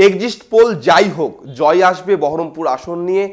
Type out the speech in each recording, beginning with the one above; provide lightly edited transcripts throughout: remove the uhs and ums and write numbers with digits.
Exit pole যাই হোক, জয় আসবে বহরমপুর আসন নিয়ে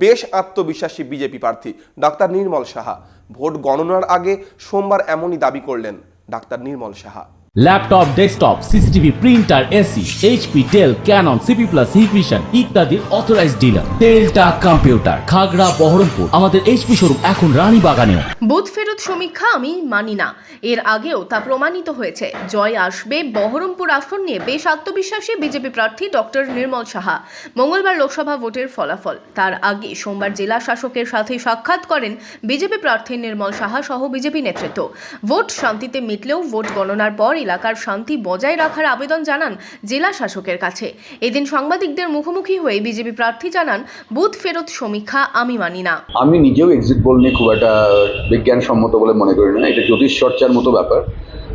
বেশ আত্মবিশ্বাসী বিজেপি প্রার্থী ডাক্তার নির্মল সাহা। ভোট গণনার আগে সোমবার এমনই দাবি করলেন doctor Nirmal Saha. Laptop, desktop, CCTV, printer, AC, HP, Dell, Canon, CP Plus, Hikvision ইত্যাদির অথরাইজড ডিলার টেলটা কম্পিউটার, খাগড়া, বহরমপুর। আমাদের এইচপি শোরুম এখন রানীবাগানেও। বুথ ফেরত সমীক্ষা আমি মানি না, এর আগেও তা প্রমাণিত হয়েছে। জয় আসবে বহরমপুর আসন নিয়ে বেশ আত্মবিশ্বাসী বিজেপি প্রার্থী ডক্টর নির্মল সাহা। মঙ্গলবার লোকসভা ভোটের ফলাফল, তার আগে সোমবার জেলা শাসকের সাথে সাক্ষাৎ করেন বিজেপি প্রার্থী নির্মল সাহা সহ বিজেপি নেতৃত্ব। ভোট শান্তিতে মিটলেও ভোট গণনার পর এলাকার শান্তি বজায় রাখার আবেদন জানান জেলা শাসকের কাছে। এদিন সাংবাদিকদের মুখোমুখি হয়ে বিজেপি প্রার্থী জানান, বুথ ফেরত সমীক্ষা আমি মানি না। আমি নিজেও এক্সিট পোল নিয়ে খুব একটা বিজ্ঞানসম্মত বলে মনে করি না। এটা জ্যোতিষ চর্চার মতো ব্যাপার।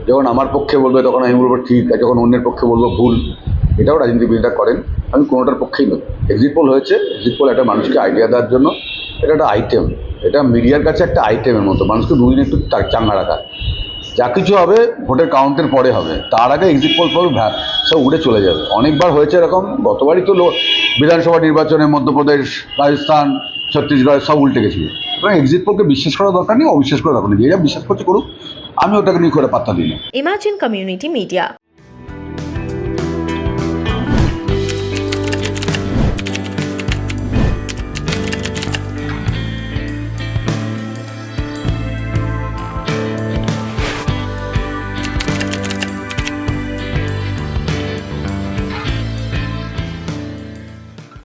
যখন আমার পক্ষে বলবে তখন আমি বলবো ঠিক, আর যখন অন্যের পক্ষে বলবো ভুল। এটাও রাজনীতিবিদরা করেন, আমি কোনোটার পক্ষেই নই। এক্সিট পোল হয়েছে, এক্সিট পোল একটা মানুষকে আইডিয়া দেওয়ার জন্য, এটা একটা আইটেম, এটা মিডিয়ার কাছে একটা আইটেমের মতো, মানুষকে দুদিন একটু চাঙ্গা রাখা। যা কিছু হবে ভোটের কাউন্টের পরে হবে, তার আগে এক্সিট পোল সব উড়ে চলে যাবে। অনেকবার হয়েছে এরকম, গতবারই তো বিধানসভা নির্বাচনে মধ্যপ্রদেশ, রাজস্থান, ছত্তিশগড় সব উল্টে গেছিল। এবং এক্সিট পোলকে বিশ্বাস করার দরকার নেই, অবিশ্বাস করার দরকার নেই। যে যা বিশ্বাস করছে করুক, আমি ওটাকে নিয়ে করে পাত্তা দিই না। Imagine community media.